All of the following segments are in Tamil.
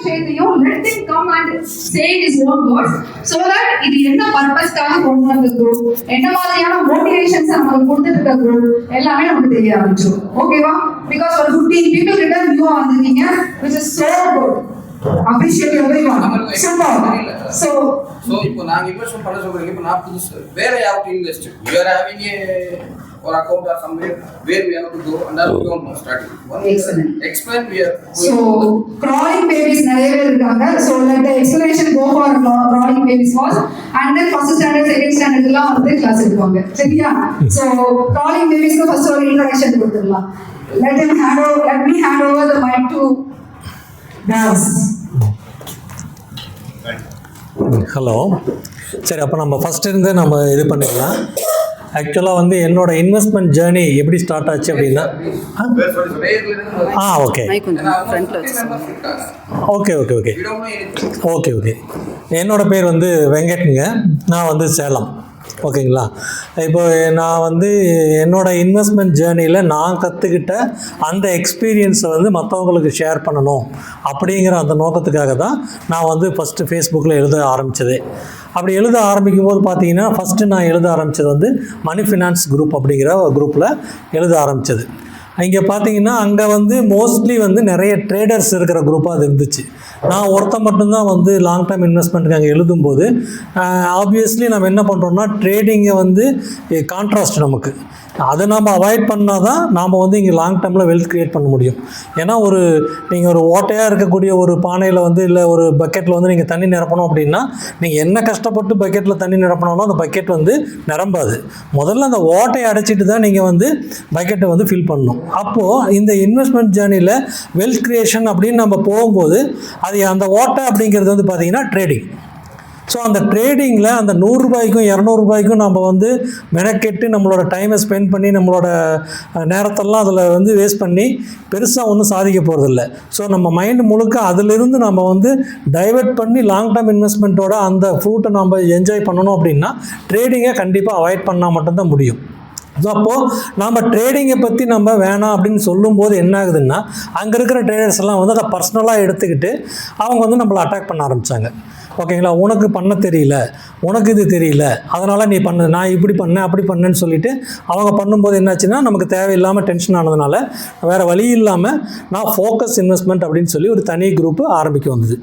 விஷயத்தையும் let him come and say his own words so that இது என்ன பர்பஸ்க்காக கொண்டு வந்த குரூப், என்ன மாதிரியான மோட்டிவேஷன்ஸ் நமக்கு கொடுத்துட்டு இருக்க குரூப் எல்லாமே நமக்கு தெரிய ஆரம்பிச்சிடும். ஓகேவா? பிகாஸ் ஒரு 15 people கிட்ட நியூவா வந்திருக்கீங்க, which is so good. Appreciate everyone. Super. So இப்போ நாங்க இன்வெஸ்ட் பண்ண சொல்றீங்க. இப்போ நான் புதுசு வேற யாருக்கு invest you are having a or account or somewhere where we have to go and we don't know starting. Excellent. Explain we are so crawling babies நிறைய பேர் இருக்காங்க. so let the explanation go for crawling babies first and then first standard second standard எல்லாம் வந்து கிளாஸ் எடுப்பாங்க. சரியா? so crawling babies க்கு first ஒரு introduction கொடுத்துடலாம். let me hand over the mic to Das. Hello. சரி, அப்போ நம்ம ஃபஸ்ட்டு இருந்து நம்ம இது பண்ணிக்கலாம். ஆக்சுவலாக வந்து என்னோட இன்வெஸ்ட்மெண்ட் ஜேர்னி எப்படி ஸ்டார்ட் ஆச்சு அப்படின்னா okay okay okay okay okay okay என்னோடய பேர் வந்து வெங்கட்ங்க. நான் வந்து சேலம். ஓகேங்களா? இப்போ நான் வந்து என்னோடய இன்வெஸ்ட்மெண்ட் ஜேர்னியில் நான் கற்றுக்கிட்ட அந்த எக்ஸ்பீரியன்ஸை வந்து மற்றவங்களுக்கு ஷேர் பண்ணணும் அப்படிங்கிற அந்த நோக்கத்துக்காக தான் நான் வந்து ஃபஸ்ட்டு ஃபேஸ்புக்கில் எழுத ஆரம்பித்ததே. அப்படி எழுத ஆரம்பிக்கும் போது பார்த்தீங்கன்னா ஃபஸ்ட்டு நான் எழுத ஆரம்பித்தது வந்து மணி ஃபினான்ஸ் குரூப் அப்படிங்கிற ஒரு குரூப்பில் எழுத ஆரம்பித்தது. இங்கே பார்த்தீங்கன்னா அங்கே வந்து மோஸ்ட்லி வந்து நிறைய ட்ரேடர்ஸ் இருக்கிற குரூப்பாக அது இருந்துச்சு. நான் ஒருத்தன் மட்டும்தான் வந்து லாங் டேர்ம் இன்வெஸ்ட்மெண்ட்டுக்கு அங்கே எழுதும்போது ஆப்வியஸ்லி நம்ம என்ன பண்ணுறோம்னா ட்ரேடிங்கை வந்து கான்ட்ராஸ்ட் நமக்கு அதை நம்ம அவாய்ட் பண்ணால் தான் நாம் வந்து இங்கே லாங் டேர்மில் வெல்த் க்ரியேட் பண்ண முடியும். ஏன்னா நீங்கள் ஒரு ஓட்டையாக இருக்கக்கூடிய ஒரு பானையில் வந்து இல்லை ஒரு பக்கெட்டில் வந்து நீங்கள் தண்ணி நிரப்பணும் அப்படின்னா நீங்கள் என்ன கஷ்டப்பட்டு பக்கெட்டில் தண்ணி நிரப்பினாலும் அந்த பக்கெட் வந்து நிரம்பாது. முதல்ல அந்த ஓட்டையை அடைச்சிட்டு தான் நீங்கள் வந்து பக்கெட்டை வந்து ஃபில் பண்ணணும். அப்போது இந்த இன்வெஸ்ட்மெண்ட் ஜேர்னியில் வெல்த் க்ரியேஷன் அப்படின்னு நம்ம போகும்போது அது அந்த ஓட்டை அப்படிங்கிறது வந்து பார்த்திங்கன்னா ட்ரேடிங். ஸோ அந்த ட்ரேடிங்கில் அந்த 100 ரூபாய்க்கும் 200 ரூபாய்க்கும் நம்ம வந்து மெனக்கெட்டு நம்மளோட டைமை ஸ்பெண்ட் பண்ணி நம்மளோட நேரத்தெல்லாம் அதில் வந்து வேஸ்ட் பண்ணி பெருசாக ஒன்றும் சாதிக்க போகிறதில்ல. ஸோ நம்ம மைண்டு முழுக்க அதிலிருந்து நம்ம வந்து டைவெர்ட் பண்ணி லாங் டேர்ம் இன்வெஸ்ட்மெண்ட்டோட அந்த ஃப்ரூட்டை நம்ம என்ஜாய் பண்ணணும் அப்படின்னா ட்ரேடிங்கை கண்டிப்பாக அவாய்ட் பண்ணால் மட்டும்தான் முடியும். ஸோ அப்போது நம்ம ட்ரேடிங்கை பற்றி நம்ம வேணாம் அப்படின்னு சொல்லும்போது என்ன ஆகுதுன்னா அங்கே இருக்கிற ட்ரேடர்ஸ் எல்லாம் வந்து அதை பர்சனலாக எடுத்துக்கிட்டு அவங்க வந்து நம்மளை அட்டாக் பண்ண ஆரம்பித்தாங்க. ஓகேங்களா? உனக்கு பண்ண தெரியல, உனக்கு இது தெரியல, அதனால் நீ பண்ணு, நான் இப்படி பண்ணேன் அப்படி பண்ணேன்னு சொல்லிவிட்டு அவங்க பண்ணும்போது என்னாச்சுன்னா நமக்கு தேவையில்லாமல் டென்ஷன் ஆனதுனால வேறு வழி இல்லாமல் நான் ஃபோக்கஸ் இன்வெஸ்ட்மெண்ட் அப்படின்னு சொல்லி ஒரு தனி குரூப்பு ஆரம்பிக்க வந்தது.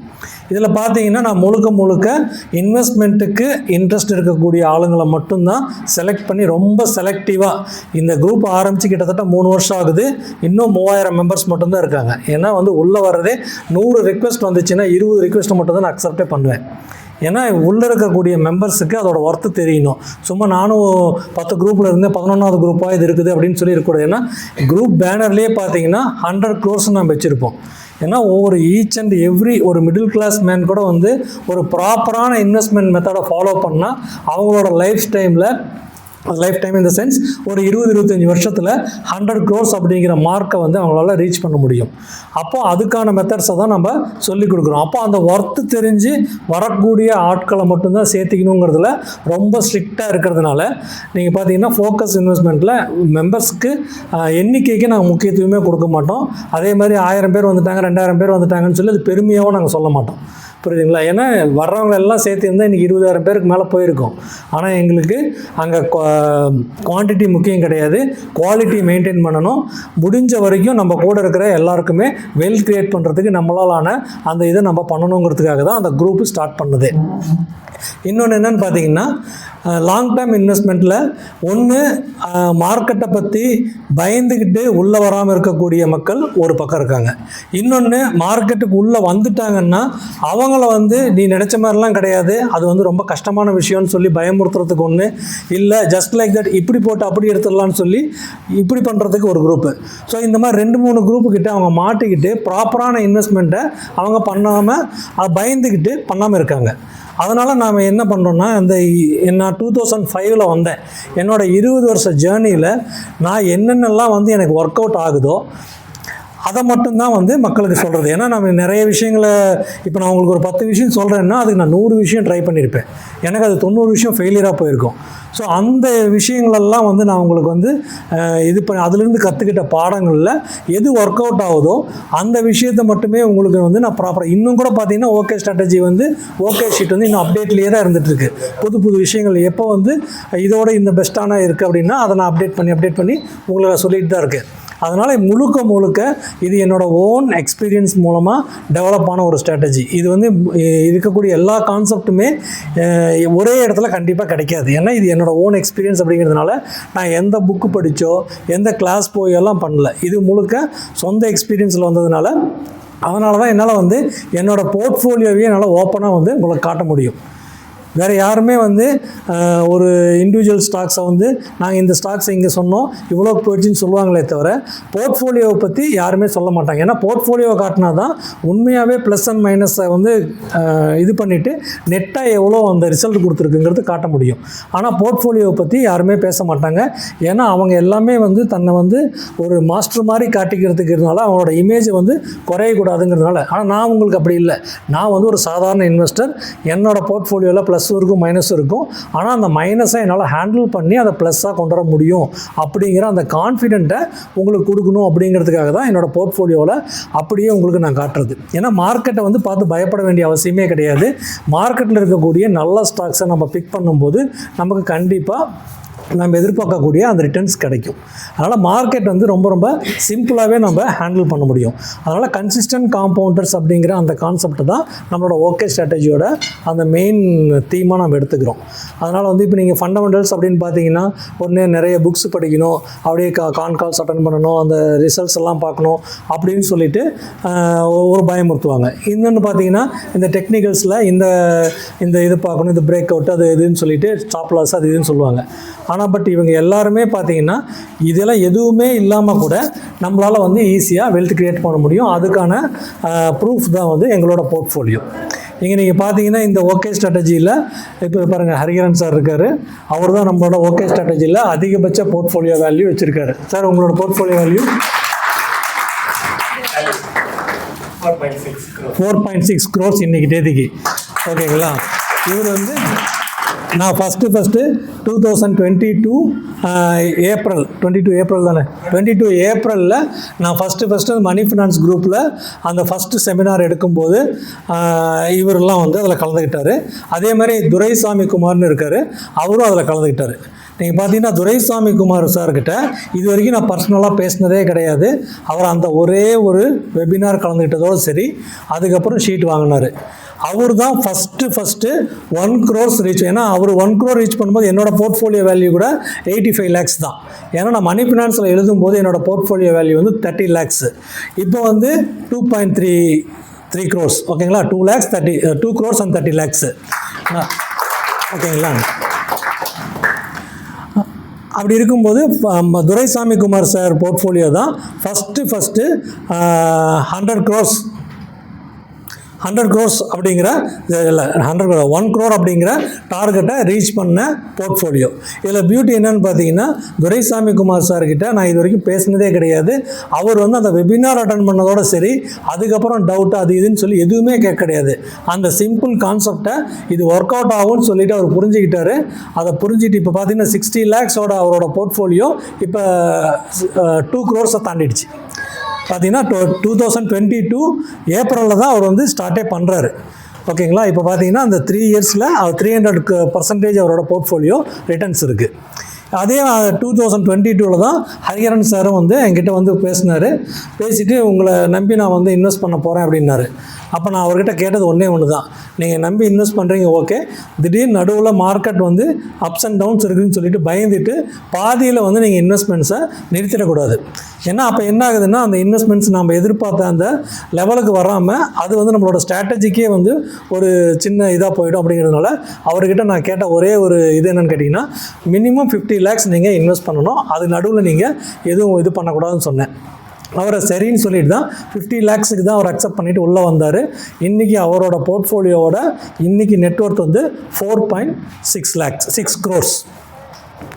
இதில் பார்த்தீங்கன்னா நான் முழுக்க இன்வெஸ்ட்மெண்ட்டுக்கு இன்ட்ரெஸ்ட் இருக்கக்கூடிய ஆளுங்களை மட்டும்தான் செலக்ட் பண்ணி ரொம்ப செலக்டிவாக இந்த குரூப் ஆரம்பித்து கிட்டத்தட்ட 3 வருஷம் ஆகுது. இன்னும் 3000 மெம்பர்ஸ் மட்டும்தான் இருக்காங்க. ஏன்னா வந்து உள்ளே வர்றதே 100 ரிக்வெஸ்ட் வந்துச்சுன்னா 20 ரிக்வெஸ்ட்டை மட்டும் தான் நான் அக்செப்டே பண்ணுவேன். ஏன்னா உள்ளே இருக்கக்கூடிய மெம்பர்ஸுக்கு அதோட ஒர்த்து தெரியணும். சும்மா நானும் 10 குரூப்பில் இருந்தேன் 11வது குரூப்பாக இது இருக்குது அப்படின்னு சொல்லி இருக்கக்கூடாது. ஏன்னா குரூப் பேனர்லேயே பார்த்தீங்கன்னா 100 crores நம்ம வச்சுருப்போம். ஏன்னா ஒவ்வொரு ஈச் அண்ட் எவ்ரி ஒரு மிடில் கிளாஸ் மேன் கூட வந்து ஒரு ப்ராப்பரான இன்வெஸ்ட்மெண்ட் மெத்தடை ஃபாலோ பண்ணால் அவங்களோட லைஃப் டைம் இந்த சென்ஸ் ஒரு 20-25 வருஷத்தில் 100 crores அப்படிங்கிற மார்க்கை வந்து அவங்களால ரீச் பண்ண முடியும். அப்போது அதுக்கான மெத்தட்ஸை தான் நம்ம சொல்லிக் கொடுக்குறோம். அப்போ அந்த ஒர்த்து தெரிஞ்சு வரக்கூடிய ஆட்களை மட்டும்தான் சேர்த்திக்கணுங்கிறதுல ரொம்ப ஸ்ட்ரிக்டாக இருக்கிறதுனால நீங்கள் பார்த்தீங்கன்னா ஃபோக்கஸ் இன்வெஸ்ட்மெண்ட்டில் மெம்பர்ஸ்க்கு எண்ணிக்கைக்கு நாங்கள் முக்கியத்துவமே கொடுக்க மாட்டோம். அதே மாதிரி 1000 பேர் வந்துட்டாங்க 2000 பேர் வந்துட்டாங்கன்னு சொல்லி அது பெருமையாகவும் நாங்கள் சொல்ல மாட்டோம். புரியுதுங்களா? ஏன்னா வர்றவங்க எல்லாம் சேர்த்துருந்தால் இன்றைக்கி 20,000 பேருக்கு மேலே போயிருக்கோம். ஆனால் எங்களுக்கு அங்கே குவான்டிட்டி முக்கியம் கிடையாது, குவாலிட்டி மெயின்டைன் பண்ணணும். முடிஞ்ச வரைக்கும் நம்ம கூட இருக்கிற எல்லாருக்குமே வெல்த் க்ரியேட் பண்ணுறதுக்கு நம்மளாலான அந்த இதை நம்ம பண்ணணுங்கிறதுக்காக தான் அந்த குரூப்பு ஸ்டார்ட் பண்ணுது. இன்னொன்று என்னென்னு பார்த்தீங்கன்னா லாங் டேர்ம் இன்வெஸ்ட்மெண்ட்டில் ஒன்று மார்க்கெட்டை பற்றி பயந்துக்கிட்டு உள்ளே வராமல் இருக்கக்கூடிய மக்கள் ஒரு பக்கம் இருக்காங்க. இன்னொன்று மார்க்கெட்டுக்கு உள்ளே வந்துட்டாங்கன்னா அவங்கள வந்து நீ நினச்ச மாதிரிலாம் கிடையாது, அது வந்து ரொம்ப கஷ்டமான விஷயம்னு சொல்லி பயமுறுத்துறதுக்கு ஒன்று, இல்லை ஜஸ்ட் லைக் தட் இப்படி போட்டு அப்படி எடுத்துடலான்னு சொல்லி இப்படி பண்ணுறதுக்கு ஒரு குரூப்பு. ஸோ இந்த மாதிரி 2-3 குரூப்புக்கிட்ட அவங்க மாட்டிக்கிட்டு ப்ராப்பரான இன்வெஸ்ட்மெண்ட்டை அவங்க பண்ணாமல் பயந்துக்கிட்டு பண்ணாமல் இருக்காங்க. அதனால் நாம் என்ன பண்ணுறோன்னா நான் 2005 வந்தேன். என்னோடய 20 வருஷ ஜேர்னியில் நான் என்னென்னலாம் வந்து எனக்கு ஒர்க் அவுட் ஆகுதோ அதை மட்டும்தான் வந்து மக்களுக்கு சொல்கிறது. ஏன்னா நம்ம நிறைய விஷயங்களை இப்போ நான் உங்களுக்கு ஒரு 10 விஷயம் சொல்கிறேன்னா அதுக்கு நான் 100 விஷயம் ட்ரை பண்ணியிருப்பேன். எனக்கு அது 90 விஷயம் ஃபெயிலியராக போயிருக்கும். ஸோ அந்த விஷயங்களெல்லாம் வந்து நான் உங்களுக்கு வந்து இது பண்ணி அதிலிருந்து கற்றுக்கிட்ட பாடங்களில் எது ஒர்க் அவுட் ஆகுதோ அந்த விஷயத்தை மட்டுமே உங்களுக்கு வந்து நான் ப்ராப்பராக இன்னும் கூட பார்த்தீங்கன்னா ஓகே ஸ்ட்ராட்டஜி வந்து ஓகே ஷீட் வந்து இன்னும் அப்டேட்லேயே தான் இருந்துகிட்ருக்கு. புது புது விஷயங்கள் எப்போ வந்து இதோட இந்த பெஸ்ட்டான இருக்குது அப்படின்னா அதை நான் அப்டேட் பண்ணி உங்களுக்கு சொல்லிட்டு தான் இருக்கேன். அதனால் முழுக்க இது என்னோடய ஓன் எக்ஸ்பீரியன்ஸ் மூலமாக டெவலப் ஆன ஒரு ஸ்ட்ராட்டஜி. இது வந்து இருக்கக்கூடிய எல்லா கான்செப்ட்டுமே ஒரே இடத்துல கண்டிப்பாக கிடைக்காது. ஏன்னா இது என்னோடய ஓன் எக்ஸ்பீரியன்ஸ் அப்படிங்கிறதுனால நான் எந்த புக்கு படித்தோ எந்த கிளாஸ் போயெல்லாம் பண்ணல. இது முழுக்க சொந்த எக்ஸ்பீரியன்ஸில் வந்ததுனால அதனால தான் என்னால் வந்து என்னோடய போர்ட்ஃபோலியோவையே என்னால் ஓப்பனாக வந்து உங்களுக்கு காட்ட முடியும். வேறு யாருமே வந்து ஒரு இண்டிவிஜுவல் ஸ்டாக்ஸை வந்து நாங்கள் இந்த ஸ்டாக்ஸை இங்கே சொன்னோம் இவ்வளோ போயிடுச்சுன்னு சொல்லுவாங்களே தவிர போர்ட்ஃபோலியோவை பற்றி யாருமே சொல்ல மாட்டாங்க. ஏன்னா போர்ட்ஃபோலியோவை காட்டினா தான் உண்மையாகவே ப்ளஸ் அண்ட் மைனஸை வந்து இது பண்ணிவிட்டு நெட்டாக எவ்வளோ அந்த ரிசல்ட் கொடுத்துருக்குங்கிறது காட்ட முடியும். ஆனால் போர்ட்ஃபோலியோவை பற்றி யாருமே பேச மாட்டாங்க. ஏன்னா அவங்க எல்லாமே வந்து தன்னை வந்து ஒரு மாஸ்டர் மாதிரி காட்டிக்கிறதுக்கு இருந்தாலும் அவங்களோட இமேஜை வந்து குறையக்கூடாதுங்கிறதுனால. ஆனால் நான் உங்களுக்கு அப்படி இல்லை. நான் வந்து ஒரு சாதாரண இன்வெஸ்டர். என்னோடய போர்ட்ஃபோலியோவில் ப்ளஸ் இருக்கும் மைனஸும் இருக்கும். ஆனால் அந்த மைனஸை என்னால் ஹேண்டில் பண்ணி அதை ப்ளஸ்ஸாக கொண்டு வர முடியும் அப்படிங்கிற அந்த கான்ஃபிடென்ட்டை உங்களுக்கு கொடுக்கணும் அப்படிங்கிறதுக்காக தான் என்னோடய போர்ட்ஃபோலியோவில் அப்படியே உங்களுக்கு நான் காட்டுறது. ஏன்னா மார்க்கெட்டை வந்து பார்த்து பயப்பட வேண்டிய அவசியமே கிடையாது. மார்க்கெட்டில் இருக்கக்கூடிய நல்ல ஸ்டாக்ஸை நம்ம பிக் பண்ணும்போது நமக்கு கண்டிப்பாக நம்ம எதிர்பார்க்கக்கூடிய அந்த ரிட்டர்ன்ஸ் கிடைக்கும். அதனால் மார்க்கெட் வந்து ரொம்ப சிம்பிளாகவே நம்ம ஹேண்டில் பண்ண முடியும். அதனால் கன்சிஸ்டன்ட் காம்பவுண்டர்ஸ் அப்படிங்கிற அந்த கான்செப்ட் தான் நம்மளோட ஓகே ஸ்ட்ராட்டஜியோட அந்த மெயின் தீமாக நம்ம எடுத்துக்கிறோம். அதனால் வந்து இப்போ நீங்கள் ஃபண்டமெண்டல்ஸ் அப்படின்னு பார்த்தீங்கன்னா ஒன்று நிறைய புக்ஸ் படிக்கணும், அப்படியே கால்ஸ் அட்டன் பண்ணணும், அந்த ரிசல்ட்ஸ் எல்லாம் பார்க்கணும் அப்படின்னு சொல்லிட்டு ஒரு பயமுறுத்துவாங்க. இன்னொன்று பார்த்தீங்கன்னா இந்த டெக்னிக்கல்ஸில் இந்த இது பார்க்கணும், இந்த பிரேக் அவுட் அது இதுன்னு சொல்லிட்டு ஸ்டாப் லாஸ் அது இதுன்னு சொல்லுவாங்க. ஆனால் பட் இவங்க எல்லாருமே பார்த்தீங்கன்னா இதெல்லாம் எதுவுமே இல்லாமல் கூட நம்மளால் வந்து ஈஸியாக வெல்த் க்ரியேட் பண்ண முடியும். அதுக்கான ப்ரூஃப் தான் வந்து எங்களோட போர்ட்ஃபோலியோ. இங்கே நீங்கள் பார்த்தீங்கன்னா இந்த ஓகே ஸ்ட்ராட்டஜியில் இப்போ பாருங்கள் ஹரிஹரன் சார் இருக்கார். அவர் தான் நம்மளோட ஓகே ஸ்ட்ராட்டஜியில் அதிகபட்ச போர்ட்ஃபோலியோ வேல்யூ வச்சுருக்காரு. சார் உங்களோட போர்ட்ஃபோலியோ வேல்யூ 4.6 crores இன்றைக்கி தேதிக்கு. ஓகேங்களா? இவர் வந்து நான் ஃபஸ்ட்டு 2022 ஏப்ரல் 22 தானே 22 ஏப்ரலில் நான் ஃபஸ்ட்டு மணி ஃபினான்ஸ் குரூப்பில் அந்த ஃபஸ்ட்டு செமினார் எடுக்கும்போது இவரெல்லாம் வந்து அதில் கலந்துக்கிட்டார். அதே மாதிரி துரைசாமி குமார்னு இருக்கார், அவரும் அதில் கலந்துக்கிட்டார். நீங்கள் பார்த்தீங்கன்னா துரைசாமி குமார் சார்கிட்ட இது வரைக்கும் நான் பர்சனலாக பேசினதே கிடையாது. அவர் அந்த ஒரே ஒரு வெபினார் கலந்துக்கிட்டதோடு சரி. அதுக்கப்புறம் ஷீட் வாங்கினார். அவர் தான் ஃபஸ்ட்டு 1 crore ரீச். ஏன்னா அவர் 1 crore ரீச் பண்ணும்போது என்னோடய போர்ட்ஃபோலியோ வேல்யூ கூட 85 lakhs தான். ஏன்னா நான் மணி ஃபினான்ஸில் எழுதும்போது என்னோடய போர்ட்ஃபோலியோ வேல்யூ வந்து 30 lakhs. இப்போ வந்து 2.3 crores. ஓகேங்களா? 2 crores and 30 lakhs. ஓகேங்களா? அப்படி இருக்கும்போது துரைசாமி குமார் சார் போர்ட்ஃபோலியோ தான் ஃபஸ்ட்டு 100 crores அப்படிங்கிற இல்லை 1 crore அப்படிங்கிற டார்கெட்டை ரீச் பண்ண போர்ட்ஃபோலியோ. இதில் பியூட்டி என்னன்னு பார்த்தீங்கன்னா துரைசாமி குமார் சார்கிட்ட நான் இது வரைக்கும் பேசினதே கிடையாது. அவர் வந்து அந்த வெபினார் அட்டன் பண்ணதோடு சரி. அதுக்கப்புறம் டவுட்டு அது இதுன்னு சொல்லி எதுவுமே கேட்க கிடையாது. அந்த சிம்பிள் கான்செப்டை இது ஒர்க் அவுட் ஆகும்னு சொல்லிவிட்டு அவர் புரிஞ்சுக்கிட்டாரு. அதை புரிஞ்சுட்டு இப்போ பார்த்தீங்கன்னா 60 lakhs அவரோட போர்ட்ஃபோலியோ இப்போ 2 crores தாண்டிடுச்சு. பார்த்தீங்கன்னா 2022 ஏப்ரலில் தான் அவர் வந்து ஸ்டார்ட்டே பண்ணுறாரு. ஓகேங்களா? இப்போ பார்த்தீங்கன்னா அந்த 3 இயர்ஸில் அவர் 300% அவரோட போர்ட்ஃபோலியோ ரிட்டர்ன்ஸ் இருக்குது. அதே 2022 தான் ஹரிஹரன் சாரும் வந்து என்கிட்ட வந்து பேசிட்டு உங்களை நம்பி நான் வந்து இன்வெஸ்ட் பண்ண போகிறேன் அப்படின்னாரு. அப்போ நான் அவர்கிட்ட கேட்டது ஒன்று தான், நீங்கள் நம்பி இன்வெஸ்ட் பண்ணுறீங்க ஓகே, திடீர்னு நடுவில் மார்க்கெட் வந்து அப்ஸ் அண்ட் டவுன்ஸ் இருக்குதுன்னு சொல்லிட்டு பயந்துட்டு பாதியில் வந்து நீங்கள் இன்வெஸ்ட்மெண்ட்ஸை நிறுத்திடக்கூடாது. ஏன்னா அப்போ என்ன ஆகுதுன்னா அந்த இன்வெஸ்ட்மெண்ட்ஸ் நம்ம எதிர்பார்த்த அந்த லெவலுக்கு வராமல் அது வந்து நம்மளோட ஸ்ட்ராட்டஜிக்கே வந்து ஒரு சின்ன இதாக போயிடும். அப்படிங்கிறதுனால அவர்கிட்ட நான் கேட்ட ஒரே ஒரு இது என்னென்னு கேட்டிங்கன்னா மினிமம் 50 lakhs நீங்கள் இன்வெஸ்ட் பண்ணணும், அது நடுவில் நீங்கள் எதுவும் இது பண்ணக்கூடாதுன்னு சொன்னேன். அவரை சரின்னு சொல்லிட்டு தான் 50 lakhsக்கு தான் அவர் அக்செப்ட் பண்ணிவிட்டு உள்ளே வந்தார். இன்றைக்கி அவரோட போர்ட்ஃபோலியோவோட இன்றைக்கி நெட்ஒர்த் வந்து 4.6 lakhs 6 crores.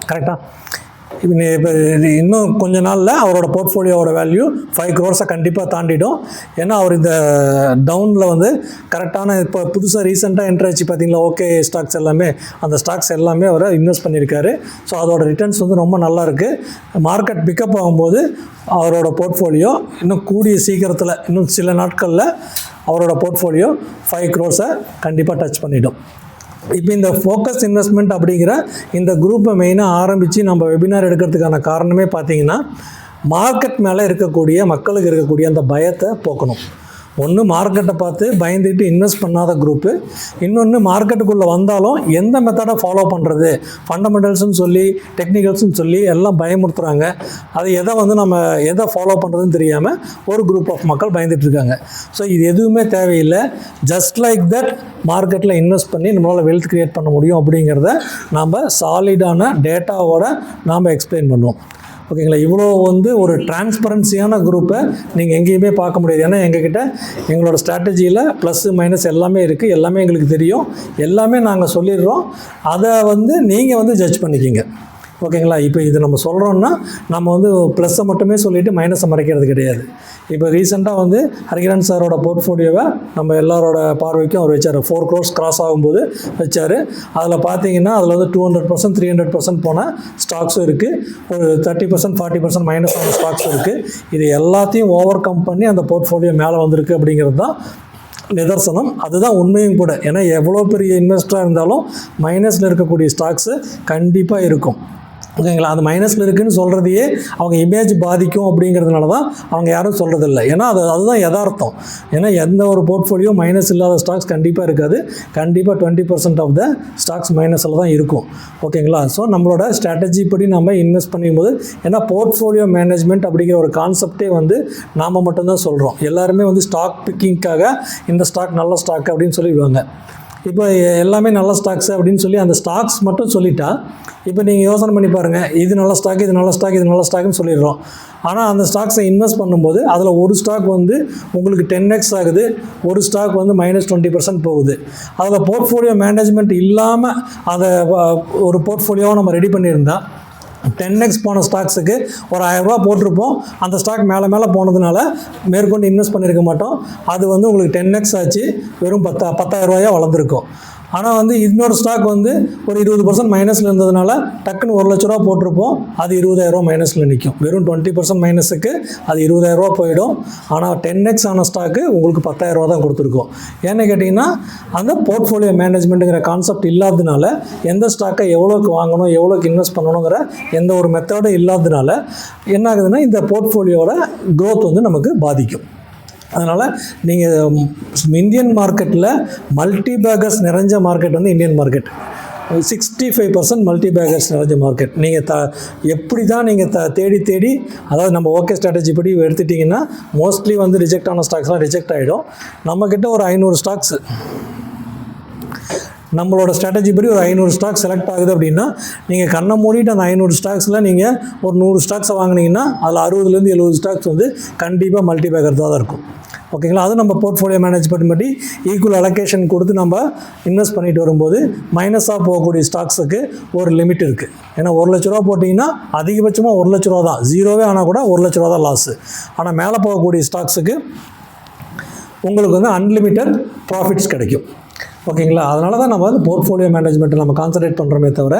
கரெக்டாக? இப்போ இன்னும் கொஞ்ச நாளில் அவரோட போர்ட்ஃபோலியோவோட வேல்யூ 5 crores கண்டிப்பாக தாண்டிடும். ஏன்னா அவர் இந்த டவுனில் வந்து கரெக்டான இப்போ புதுசாக ரீசெண்டாக என்ட்ரி ஆச்சு பார்த்தீங்களா, ஓகே ஸ்டாக்ஸ் எல்லாமே, அந்த ஸ்டாக்ஸ் எல்லாமே அவர் இன்வெஸ்ட் பண்ணியிருக்காரு. ஸோ அதோட ரிட்டர்ன்ஸ் வந்து ரொம்ப நல்லா இருக்குது. மார்க்கெட் பிக்கப் ஆகும்போது அவரோட போர்ட்ஃபோலியோ இன்னும் கூடிய சீக்கிரத்தில், இன்னும் சில நாட்களில் அவரோட போர்ட்ஃபோலியோ 5 crores கண்டிப்பாக டச் பண்ணிடும். இப்போ இந்த ஃபோக்கஸ் இன்வெஸ்ட்மெண்ட் அப்படிங்கிற இந்த குரூப்பை மெயினாக ஆரம்பித்து நம்ம வெபினார் எடுக்கிறதுக்கான காரணமே பார்த்திங்கன்னா, மார்க்கெட் மேலே இருக்கக்கூடிய மக்களுக்கு இருக்கக்கூடிய அந்த பயத்தை போக்கணும். ஒன்று மார்க்கெட்டை பார்த்து பயந்துட்டு இன்வெஸ்ட் பண்ணாத குரூப்பு, இன்னொன்று மார்க்கெட்டுக்குள்ளே வந்தாலும் எந்த மெத்தடை ஃபாலோ பண்ணுறது, ஃபண்டமெண்டல்ஸ்னு சொல்லி டெக்னிக்கல்ஸ்னு சொல்லி எல்லாம் பயமுறுத்துகிறாங்க. அது எதை வந்து நம்ம எதை ஃபாலோ பண்ணுறதுன்னு தெரியாமல் ஒரு குரூப் ஆஃப் மக்கள் பயந்துட்டு இருக்காங்க. ஸோ இது எதுவுமே தேவையில்லை. ஜஸ்ட் லைக் தட் மார்க்கெட்டில் இன்வெஸ்ட் பண்ணி நம்மளால் வெல்த் க்ரியேட் பண்ண முடியும் அப்படிங்கிறத நாம் சாலிடான டேட்டாவோட நாம் எக்ஸ்பிளைன் பண்ணுவோம். ஓகேங்களா? இவ்வளோ வந்து ஒரு டிரான்ஸ்பரன்சியான குரூப்பை நீங்கள் எங்கேயுமே பார்க்க முடியாது. ஏன்னா எங்ககிட்ட எங்களோட ஸ்ட்ராட்டஜியில் ப்ளஸ்ஸு மைனஸ் எல்லாமே இருக்குது, எல்லாமே எங்களுக்கு தெரியும், எல்லாமே நாங்கள் சொல்லிடுறோம். அதை வந்து நீங்கள் வந்து ஜட்ஜ் பண்ணிக்கிங்க. ஓகேங்களா? இப்போ இது நம்ம சொல்கிறோன்னா நம்ம வந்து ப்ளஸ்ஸை மட்டுமே சொல்லிவிட்டு மைனஸை மறைக்கிறது கிடையாது. இப்போ ரீசெண்டாக வந்து ஹரிகிரண் சாரோட போர்ட்ஃபோலியோவை நம்ம எல்லாரோட பார்வைக்கும் அவர் வச்சார். 4 crores கிராஸ் ஆகும்போது வச்சார். அதில் பார்த்தீங்கன்னா அதில் வந்து 200%, 300% போன ஸ்டாக்ஸும் இருக்குது, ஒரு 30%, 40% மைனஸ் ஆன ஸ்டாக்ஸும் இருக்குது. இது எல்லாத்தையும் ஓவர் கம் பண்ணி அந்த போர்ட்ஃபோலியோ மேலே வந்திருக்கு அப்படிங்கிறது தான் நிதர்சனம். அதுதான் உண்மையும் கூட. ஏன்னா எவ்வளோ பெரிய இன்வெஸ்டராக இருந்தாலும் மைனஸில் இருக்கக்கூடிய ஸ்டாக்ஸு கண்டிப்பாக இருக்கும். ஓகேங்களா? அது மைனஸில் இருக்குதுன்னு சொல்கிறதையே அவங்க இமேஜ் பாதிக்கும் அப்படிங்கிறதுனால தான் அவங்க யாரும் சொல்கிறதில்ல. ஏன்னா அதுதான் யதார்த்தம். ஏன்னா எந்த ஒரு போர்ட்ஃபோலியோ மைனஸ் இல்லாத ஸ்டாக்ஸ் கண்டிப்பாக இருக்காது. கண்டிப்பாக 20% ஆஃப் த ஸ்டாக்ஸ் மைனஸில் தான் இருக்கும். ஓகேங்களா? ஸோ நம்மளோட ஸ்ட்ராட்டஜி படி நம்ம இன்வெஸ்ட் பண்ணும்போது, ஏன்னா போர்ட்ஃபோலியோ மேனேஜ்மெண்ட் அப்படிங்கிற ஒரு கான்செப்டே வந்து நாம் மட்டும்தான் சொல்கிறோம். எல்லாருமே வந்து ஸ்டாக் பிக்கிங்காக இந்த ஸ்டாக் நல்ல ஸ்டாக் அப்படின்னு சொல்லிடுவாங்க. இப்போ எல்லாமே நல்ல ஸ்டாக்ஸ் அப்படின்னு சொல்லி அந்த ஸ்டாக்ஸ் மட்டும் சொல்லிட்டா, இப்போ நீங்கள் யோசனை பண்ணி பாருங்கள், இது நல்ல ஸ்டாக், இது நல்ல ஸ்டாக், இது நல்ல ஸ்டாக்னு சொல்லிடுறோம். ஆனால் அந்த ஸ்டாக்ஸை இன்வெஸ்ட் பண்ணும்போது அதில் ஒரு ஸ்டாக் வந்து உங்களுக்கு 10x ஆகுது, ஒரு ஸ்டாக் வந்து -20% போகுது. அதில் போர்ட்ஃபோலியோ மேனேஜ்மெண்ட் இல்லாமல் அதை ஒரு போர்ட்ஃபோலியோவை நம்ம ரெடி பண்ணியிருந்தால் 10x போன ஸ்டாக்ஸுக்கு ஒரு 1000 ரூபா போட்டிருப்போம். அந்த ஸ்டாக் மேலே போனதுனால மேற்கொண்டு இன்வெஸ்ட் பண்ணியிருக்க மாட்டோம். அது வந்து உங்களுக்கு 10x ஆச்சு, வெறும் 10,000 ரூபாயாக வளர்ந்துருக்கும். ஆனால் வந்து இன்னொரு ஸ்டாக் வந்து ஒரு 20% மைனஸில் இருந்ததுனால டக்குன்னு 1 லட்ச ரூபா போட்டிருப்போம், அது 20,000 ரூபா மைனஸில் நிற்கும். வெறும் 20% மைனஸுக்கு அது 20,000 ரூபா போயிடும். ஆனால் 10x ஆன ஸ்டாக்கு உங்களுக்கு 10,000 ரூபா தான் கொடுத்துருக்கோம். ஏன்னு கேட்டிங்கன்னா அந்த போர்ட்ஃபோலியோ மேனேஜ்மெண்ட்டுங்கிற கான்செப்ட் இல்லாததுனால, எந்த ஸ்டாக்கை எவ்வளோக்கு வாங்கணும், எவ்வளோக்கு இன்வெஸ்ட் பண்ணணுங்கிற எந்த ஒரு மெத்தடும் இல்லாததுனால என்ன ஆகுதுன்னா இந்த போர்ட்ஃபோலியோட க்ரோத் வந்து நமக்கு பாதிக்கும். அதனால் நீங்கள் இந்தியன் மார்க்கெட்டில் மல்டி பேக்கர்ஸ் நிறைஞ்ச மார்க்கெட் வந்து இந்தியன் மார்க்கெட். 65% மல்டி பேக்கர்ஸ் நிறைஞ்ச மார்க்கெட். நீங்கள் எப்படி தான் நீங்கள் தேடி அதாவது நம்ம ஓகே ஸ்ட்ராட்டஜி படி எடுத்துட்டிங்கன்னா மோஸ்ட்லி வந்து ரிஜெக்ட் ஆன ஸ்டாக்ஸ்லாம் ரிஜெக்ட் ஆகிடும். நம்மக்கிட்ட ஒரு 500 ஸ்டாக்ஸு, நம்மளோட ஸ்ட்ராட்டஜி படி ஒரு 500 ஸ்டாக் செலக்ட் ஆகுது அப்படின்னா, நீங்கள் கண்ணை மூடிட்டு அந்த 500 ஸ்டாக்ஸில் நீங்கள் ஒரு 100 ஸ்டாக்ஸை வாங்கினீங்கன்னா அதில் 60லேருந்து 70 ஸ்டாக்ஸ் வந்து கண்டிப்பாக மல்டி பேக்கர் தான் இருக்கும். ஓகேங்களா? அது நம்ம போர்ட்ஃபோலியோ மேனேஜ்மெண்ட் படி ஈக்குவல் அலோகேஷன் கொடுத்து நம்ம இன்வெஸ்ட் பண்ணிட்டு வரும்போது மைனஸாக போகக்கூடிய ஸ்டாக்ஸுக்கு ஒரு லிமிட் இருக்குது. ஏன்னா 1 லட்ச ரூபா போட்டிங்கன்னா அதிகபட்சமாக 1 லட்ச ரூபா தான், ஜீரோவே ஆனால் கூட 1 லட்ச ரூபா தான் லாஸு. ஆனால் மேலே போகக்கூடிய ஸ்டாக்ஸுக்கு உங்களுக்கு வந்து அன்லிமிட்டட் ப்ராஃபிட்ஸ் கிடைக்கும். ஓகேங்களா? அதனால தான் நம்ம வந்து போர்ட்ஃபோலியோ மேனேஜ்மெண்ட்டை நம்ம கான்சன்ட்ரேட் பண்ணுறோமே தவிர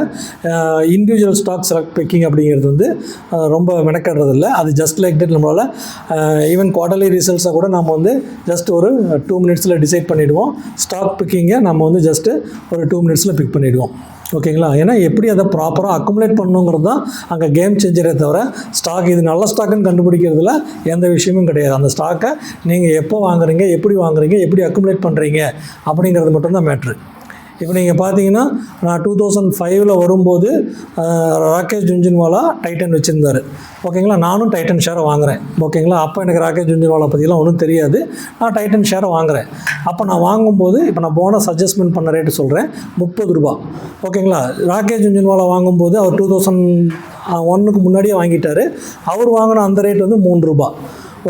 இண்டிவிஜுவல் ஸ்டாக் செலக்ட் பிக்கிங் அப்படிங்கிறது வந்து ரொம்ப மெனக்கடுறதில்ல. அது ஜஸ்ட் லைக் தட் நம்மளால் ஈவன் குவார்டர்லி ரிசல்ட்ஸை கூட நம்ம வந்து ஜஸ்ட் ஒரு 2 மினிட்ஸில் டிசைட் பண்ணிவிடுவோம். ஸ்டாக் பிக்கிங்கை நம்ம வந்து ஜஸ்ட்டு ஒரு 2 மினிட்ஸில் பிக் பண்ணிவிடுவோம். ஓகேங்களா? ஏன்னா எப்படி அதை ப்ராப்பராக அக்குமுலேட் பண்ணணுங்கிறது தான் அங்கே கேம் சேஞ்சரே தவிர ஸ்டாக் இது நல்ல ஸ்டாக்குன்னு கண்டுபிடிக்கிறதுல எந்த விஷயமும் கிடையாது. அந்த ஸ்டாக்கை நீங்கள் எப்போ வாங்குறீங்க, எப்படி வாங்குறீங்க, எப்படி அக்குமுலேட் பண்ணுறீங்க அப்படிங்கிறது மட்டும்தான் மேட்ரு. இப்போ நீங்கள் பார்த்தீங்கன்னா நான் 2005 வரும்போது ராகேஷ் ஜுன்ஜுன்வாலா டைட்டன் வச்சுருந்தார். ஓகேங்களா? நானும் டைட்டன் ஷேரை வாங்குகிறேன். ஓகேங்களா? அப்போ எனக்கு ராகேஷ் ஜுன்ஜுன்வாலா பற்றிலாம் ஒன்றும் தெரியாது. நான் டைட்டன் ஷேரை வாங்குகிறேன். அப்போ நான் வாங்கும்போது இப்போ நான் போனஸ் அட்ஜஸ்ட்மெண்ட் பண்ண ரேட்டு சொல்கிறேன், 30 ரூபா. ஓகேங்களா? ராகேஷ் ஜுன்ஜுன்வாலா வாங்கும்போது அவர் 2001க்கு முன்னாடியே வாங்கிட்டார். அவர் வாங்கின அந்த ரேட் வந்து 3 ரூபா.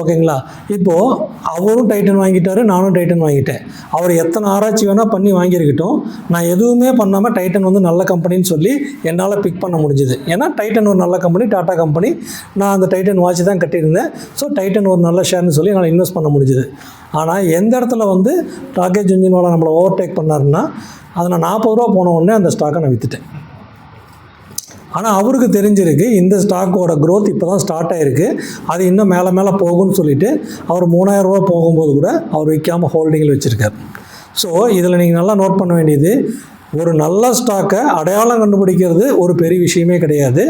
ஓகேங்களா. இப்போது அவரும் டைட்டன் வாங்கிட்டாரு, நானும் டைட்டன் வாங்கிட்டேன். அவர் எத்தனை ஆராய்ச்சி வேணால் பண்ணி வாங்கியிருக்கட்டும், நான் எதுவுமே பண்ணாமல் டைட்டன் வந்து நல்ல கம்பெனின்னு சொல்லி என்னால் பிக் பண்ண முடிஞ்சுது. ஏன்னா டைட்டன் ஒரு நல்ல கம்பெனி, டாடா கம்பெனி. நான் அந்த டைட்டன் வாட்ச் தான் கட்டியிருந்தேன். ஸோ டைட்டன் ஒரு நல்ல ஷேர்னு சொல்லி என்னால் இன்வெஸ்ட் பண்ண முடிஞ்சுது. ஆனால் எந்த இடத்துல வந்து ராகேஷ் ஜுன்ஜுன்வாலா நம்மளை ஓவர்டேக் பண்ணாருன்னா, அதை நான் 40 ரூபா போன உடனே அந்த ஸ்டாக்கை நான் விற்றுட்டேன். ஆனால் அவருக்கு தெரிஞ்சிருக்கு இந்த ஸ்டாக்கோட க்ரோத் இப்போ தான் ஸ்டார்ட் ஆகிருக்கு, அது இன்னும் மேலே மேலே போகும்னு சொல்லிவிட்டு அவர் 3000 ரூபா போகும்போது கூட அவர் விற்காமல் ஹோல்டிங்கில் வச்சுருக்கார். ஸோ இதில் நீங்கள் நல்லா நோட் பண்ண வேண்டியது, ஒரு நல்ல ஸ்டாக்கை அடையாளம் கண்டுபிடிக்கிறது ஒரு பெரிய விஷயமே கிடையாது.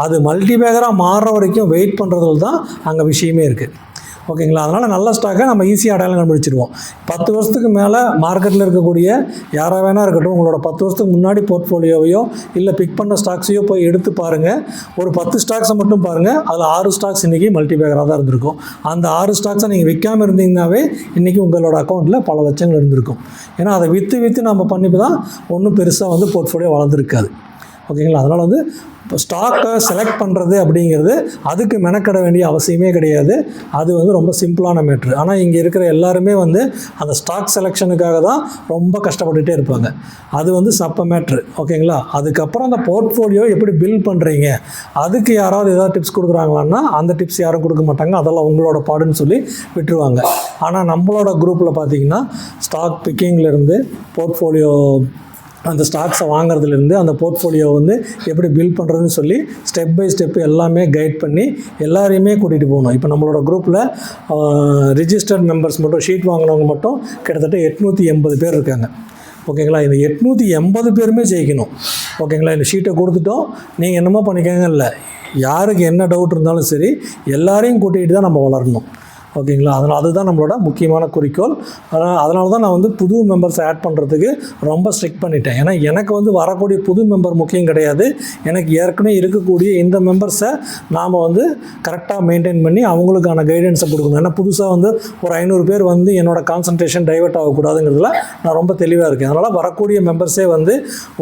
அது மல்டிபேக்கராக மாறுற வரைக்கும் வெயிட் பண்ணுறதுல தான் அங்கே விஷயமே இருக்குது. ஓகேங்களா. அதனால் நல்ல ஸ்டாக்கை நம்ம ஈஸியாக அடையாளம் கண்டுபிடிச்சிடுவோம். 10 வருஷத்துக்கு மேலே மார்க்கெட்டில் இருக்கக்கூடிய யாராக வேணா இருக்கட்டும், உங்களோட 10 வருஷத்துக்கு முன்னாடி போர்ட்ஃபோலியோவையோ இல்லை பிக் பண்ண ஸ்டாக்ஸையோ போய் எடுத்து பாருங்கள். ஒரு 10 ஸ்டாக்ஸை மட்டும் பாருங்கள், அதில் 6 ஸ்டாக்ஸ் இன்றைக்கி மல்டிபேக்கராக தான் இருந்திருக்கும். அந்த 6 ஸ்டாக்ஸை நீங்கள் விற்காமல் இருந்தீங்கன்னாவே இன்றைக்கி உங்களோட அக்கௌண்ட்டில் பல லட்சங்கள் இருந்திருக்கும். ஏன்னா அதை விற்று நம்ம பண்ணிட்டு தான் ஒன்றும் பெருசாக வந்து போர்ட்ஃபோலியோ வளர்ந்துருக்காது. ஓகேங்களா. அதனால் வந்து இப்போ ஸ்டாக்கை செலக்ட் பண்ணுறது அப்படிங்கிறது அதுக்கு மெனக்கட வேண்டிய அவசியமே கிடையாது. அது வந்து ரொம்ப சிம்பிளான மேட்ரு. ஆனால் இங்கே இருக்கிற எல்லாருமே வந்து அந்த ஸ்டாக் செலெக்ஷனுக்காக தான் ரொம்ப கஷ்டப்பட்டுகிட்டே இருப்பாங்க. அது வந்து சப்ப மேட்ரு. ஓகேங்களா. அதுக்கப்புறம் அந்த போர்ட்ஃபோலியோ எப்படி பில்ட் பண்ணுறீங்க, அதுக்கு யாராவது ஏதாவது டிப்ஸ் கொடுக்குறாங்களான்னா அந்த டிப்ஸ் யாரும் கொடுக்க மாட்டாங்க, அதெல்லாம் உங்களோட பாடுன்னு சொல்லி விட்டுருவாங்க. ஆனால் நம்மளோட குரூப்பில் பார்த்திங்கன்னா ஸ்டாக் பிக்கிங்லேருந்து போர்ட்ஃபோலியோ அந்த ஸ்டாக்ஸை வாங்குறதுலேருந்து அந்த போர்ட்ஃபோலியோ வந்து எப்படி பில்ட் பண்ணுறதுன்னு சொல்லி ஸ்டெப் பை ஸ்டெப் எல்லாமே கைட் பண்ணி எல்லாரையுமே கூட்டிகிட்டு போகணும். இப்போ நம்மளோட குரூப்பில் ரிஜிஸ்டர்ட் மெம்பர்ஸ் மட்டும் ஷீட் வாங்கினவங்க மட்டும் கிட்டத்தட்ட 880 பேர் இருக்காங்க. ஓகேங்களா. இந்த 880 பேருமே ஜெயிக்கணும். ஓகேங்களா. இந்த ஷீட்டை கொடுத்துட்டோம், நீங்கள் என்னமோ பண்ணிக்கங்க இல்லை, யாருக்கு என்ன டவுட் இருந்தாலும் சரி எல்லாரையும் கூட்டிகிட்டு தான் நம்ம வளரணும். ஓகேங்களா. அதனால் அதுதான் நம்மளோட முக்கியமான குறிக்கோள். அதனால தான் நான் வந்து புது மெம்பர்ஸை ஆட் பண்ணுறதுக்கு ரொம்ப ஸ்ட்ரிக்ட் பண்ணிட்டேன். ஏன்னா எனக்கு வந்து வரக்கூடிய புது மெம்பர் முக்கியம் கிடையாது, எனக்கு ஏற்கனவே இருக்கக்கூடிய இந்த மெம்பர்ஸை நாம் வந்து கரெக்டாக மெயின்டைன் பண்ணி அவங்களுக்கான கைடன்ஸை கொடுக்கணும். ஏன்னா புதுசாக வந்து ஒரு 500 பேர் வந்து என்னோடய கான்சன்ட்ரேஷன் டைவர்ட் ஆகக்கூடாதுங்கிறதுல நான் ரொம்ப தெளிவாக இருக்கேன். அதனால் வரக்கூடிய மெம்பர்ஸே வந்து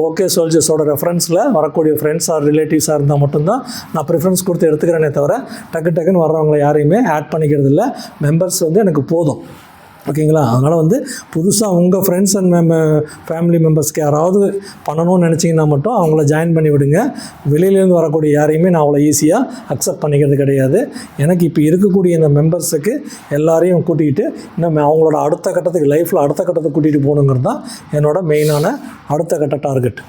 ஓகே சோல்ஜர்ஸோட ரெஃபரன்ஸில் வரக்கூடிய ஃப்ரெண்ட்ஸ் ஆர் ரிலேட்டிவ்ஸாக இருந்தால் மட்டும்தான் நான் ப்ரிஃபரன்ஸ் கொடுத்து எடுத்துக்கிறேனே தவிர டக்குன்னு வர்றவங்களை யாரையுமே ஆட் பண்ணிக்கிறது இல்லை. மெம்பர்ஸ் வந்து எனக்கு போதும். ஓகேங்களா. அதனால் வந்து புதுசாக உங்கள் ஃப்ரெண்ட்ஸ் அண்ட் ஃபேமிலி மெம்பர்ஸ்க்கு யாராவது பண்ணணும்னு நினச்சிங்கன்னா மட்டும் அவங்கள ஜாயின் பண்ணி விடுங்க. வெளியிலேருந்து வரக்கூடிய யாரையுமே நான் அவ்வளோ ஈஸியாக அக்செப்ட் பண்ணிக்கிறது கிடையாது. எனக்கு இப்போ இருக்கக்கூடிய இந்த மெம்பர்ஸுக்கு எல்லாரையும் கூட்டிகிட்டு இன்னும் அவங்களோட அடுத்த கட்டத்துக்கு லைஃப்பில் அடுத்த கட்டத்துக்கு கூட்டிகிட்டு போகணுங்கிறது தான் என்னோட மெயினான அடுத்த கட்ட டார்கெட்.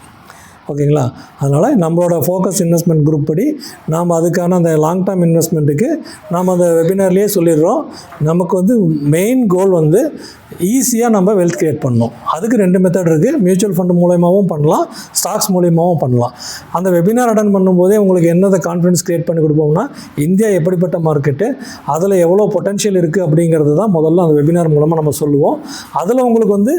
ஓகேங்களா. அதனால் நம்மளோட ஃபோக்கஸ் இன்வெஸ்ட்மெண்ட் குரூப் படி நாம் அதுக்கான அந்த லாங் டேர்ம் இன்வெஸ்ட்மெண்ட்டுக்கு நாம் அந்த வெபினார்லேயே சொல்லிடுறோம். நமக்கு வந்து மெயின் கோல் வந்து ஈஸியாக நம்ம வெல்த் கிரியேட் பண்ணணும். அதுக்கு 2 மெத்தட் இருக்குது. மியூச்சுவல் ஃபண்டு மூலயமாவும் பண்ணலாம், ஸ்டாக்ஸ் மூலியமாகவும் பண்ணலாம். அந்த வெபினார் அட்டன் பண்ணும்போதே உங்களுக்கு என்னதை கான்ஃபிடன்ஸ் கிரியேட் பண்ணி கொடுப்போம்னா, இந்தியா எப்படிப்பட்ட மார்க்கெட்டு, அதில் எவ்வளோ பொட்டன்ஷியல் இருக்குது அப்படிங்கிறது தான் முதல்ல அந்த வெபினார் மூலமாக நம்ம சொல்லுவோம். அதில் உங்களுக்கு வந்து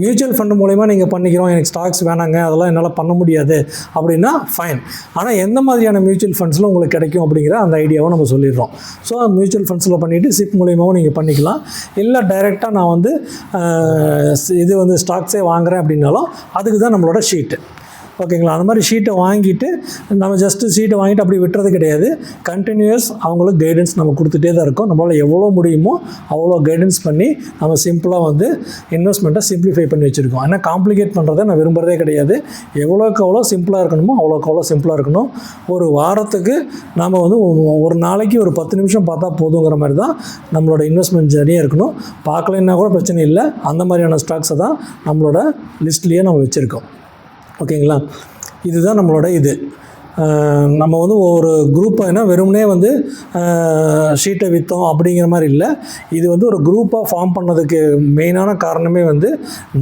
மியூச்சுவல் ஃபண்டு மூலயமா நீங்கள் பண்ணிக்கிறோம், எனக்கு ஸ்டாக்ஸ் வேணாங்க, அதெல்லாம் என்னால் பண்ண முடியாது அப்படின்னா ஃபைன். ஆனால் எந்த மாதிரியான மியூச்சுவல் ஃபண்ட்ஸில் உங்களுக்கு கிடைக்கும் அப்படிங்கிற அந்த ஐடியாவை நம்ம சொல்லிடுறோம். ஸோ மியூச்சுவல் ஃபண்ட்ஸில் பண்ணிவிட்டு சிப் மூலியமாகவும் நீங்கள் பண்ணிக்கலாம். இல்லை டைரெக்டாக நான் வந்து இது வந்து ஸ்டாக்ஸே வாங்குகிறேன் அப்படின்னாலும் அதுக்கு தான் நம்மளோட ஷீட்டு. ஓகேங்களா. அந்த மாதிரி ஷீட்டை வாங்கிட்டு நம்ம ஜஸ்ட்டு ஷீட்டை வாங்கிட்டு அப்படி விட்டுறது கிடையாது. கண்டினியூஸ் அவங்களுக்கு கைடன்ஸ் நம்ம கொடுத்துட்டே தான் இருக்கோம். நம்மளால் எவ்வளோ முடியுமோ அவ்வளோ கைடன்ஸ் பண்ணி நம்ம சிம்பிளாக வந்து இன்வெஸ்ட்மெண்ட்டை சிம்பிளிஃபை பண்ணி வச்சுருக்கோம். ஏன்னா காம்ப்ளிகேட் பண்ணுறதை நான் விரும்புகிறதே கிடையாது. எவ்வளோக்கு எவ்வளோ சிம்பிளாக இருக்கணுமோ அவ்வளோக்கு அவ்வளோ சிம்பிளாக இருக்கணும். ஒரு வாரத்துக்கு நாம் வந்து ஒரு நாளைக்கு ஒரு 10 நிமிஷம் பார்த்தா போதுங்கிற மாதிரி தான் நம்மளோட இன்வெஸ்ட்மெண்ட் ஜர்னியாக இருக்கணும். பார்க்கலைன்னா கூட பிரச்சனை இல்லை. அந்த மாதிரியான ஸ்டாக்ஸை தான் நம்மளோட லிஸ்ட்லேயே நம்ம வச்சுருக்கோம். ஓகேங்களா. இதுதான் நம்மளோட இது. நம்ம வந்து ஒரு குரூப்பாக என்ன வெறுமனே வந்து ஷீட்டை விற்றோம் அப்படிங்கிற மாதிரி இல்லை. இது வந்து ஒரு குரூப்பாக ஃபார்ம் பண்ணதுக்கு மெயினான காரணமே வந்து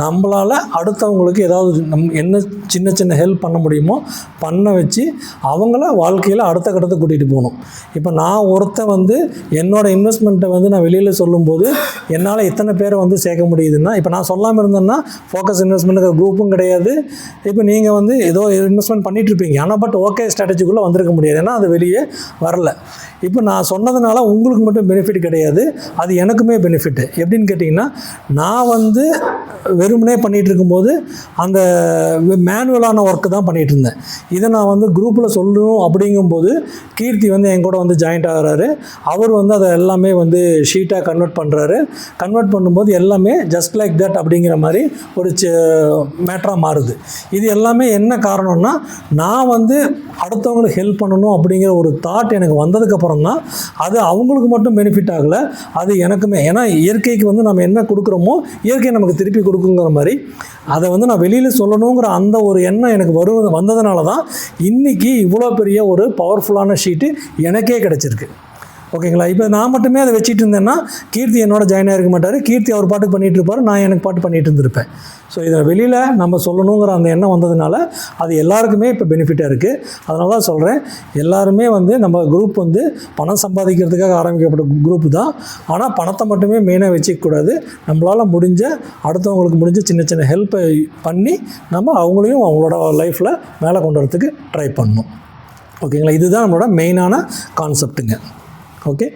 நம்மளால் அடுத்தவங்களுக்கு ஏதாவது என்ன சின்ன சின்ன ஹெல்ப் பண்ண முடியுமோ பண்ண வச்சு அவங்கள வாழ்க்கையில் அடுத்த கட்டத்துக்கு கூட்டிகிட்டு போகணும். இப்போ நான் வந்து என்னோடய இன்வெஸ்ட்மெண்ட்டை வந்து நான் வெளியில் சொல்லும்போது என்னால் இத்தனை பேரை வந்து சேர்க்க முடியுதுன்னா, இப்போ நான் சொல்லாமல் இருந்தேன்னா ஃபோக்கஸ் இன்வெஸ்ட்மெண்ட்டுக்கு குரூப்பும் கிடையாது. இப்போ நீங்கள் வந்து ஏதோ இன்வெஸ்ட்மெண்ட் பண்ணிகிட்ருப்பீங்க, ஆனால் பட் ஓகே ஸ்ட்ராட்டஜிக்குள்ளே வந்திருக்க முடியாது, ஏன்னா அது வெளியே வரல. இப்போ நான் சொன்னதுனால உங்களுக்கு மட்டும் பெனிஃபிட் கிடையாது, அது எனக்குமே பெனிஃபிட்டு. எப்படின்னு கேட்டிங்கன்னா, நான் வந்து வெறுமனே பண்ணிகிட்டு இருக்கும்போது அந்த மேனுவலான ஒர்க்கு தான் பண்ணிகிட்டு இருந்தேன். இதை நான் வந்து குரூப்பில் சொல்லணும் அப்படிங்கும்போது கீர்த்தி வந்து என் கூட வந்து ஜாயிண்ட் ஆகிறாரு. அவர் வந்து அதை எல்லாமே வந்து ஷீட்டாக கன்வெர்ட் பண்ணுறாரு. கன்வெர்ட் பண்ணும்போது எல்லாமே ஜஸ்ட் லைக் தட் அப்படிங்கிற மாதிரி ஒரு மேட்டராக மாறுது. இது எல்லாமே என்ன காரணம்னா, நான் வந்து அடுத்தவங்களுக்கு ஹெல்ப் பண்ணணும் அப்படிங்கிற ஒரு தாட் எனக்கு வந்ததுக்கப்புறம் தான் அது அவங்களுக்கு மட்டும் பெனிஃபிட் ஆகலை, அது எனக்குமே. ஏன்னா இயற்கைக்கு வந்து நம்ம என்ன கொடுக்குறோமோ இயற்கை நமக்கு திருப்பி கொடுக்குங்கிற மாதிரி அதை வந்து நான் வெளியில் சொல்லணுங்கிற அந்த ஒரு எண்ணம் எனக்கு வந்ததுனால தான் இன்றைக்கி இவ்வளோ பெரிய ஒரு பவர்ஃபுல்லான ஷீட்டு எனக்கே கிடச்சிருக்கு. ஓகேங்களா? இப்போ நான் மட்டுமே அதை வச்சுட்டு இருந்தேன்னா கீர்த்தி என்னோட ஜாயின் ஆகிருக்க மாட்டார். கீர்த்தி அவர் பாட்டுக்கு பண்ணிகிட்டு இருப்பார், நான் எனக்கு பாட்டு பண்ணிகிட்டு இருந்திருப்பேன். ஸோ இதை வெளியில் நம்ம சொல்லணுங்கிற அந்த எண்ணம் வந்ததுனால அது எல்லாருக்குமே இப்போ பெனிஃபிட்டாக இருக்குது. அதனால தான் சொல்கிறேன், எல்லாருமே வந்து நம்ம குரூப் வந்து பணம் சம்பாதிக்கிறதுக்காக ஆரம்பிக்கப்பட்ட குரூப் தான். ஆனால் பணத்தை மட்டுமே மெயினாக வச்சுக்கக்கூடாது. நம்மளால் முடிஞ்ச அடுத்தவங்களுக்கு முடிஞ்ச சின்ன சின்ன ஹெல்ப்பை பண்ணி நம்ம அவங்களையும் அவங்களோட லைஃப்பில் மேலே கொண்டு வரதுக்கு ட்ரை பண்ணணும். ஓகேங்களா? இதுதான் நம்மளோட மெயினான கான்செப்ட்டுங்க. ஓகே.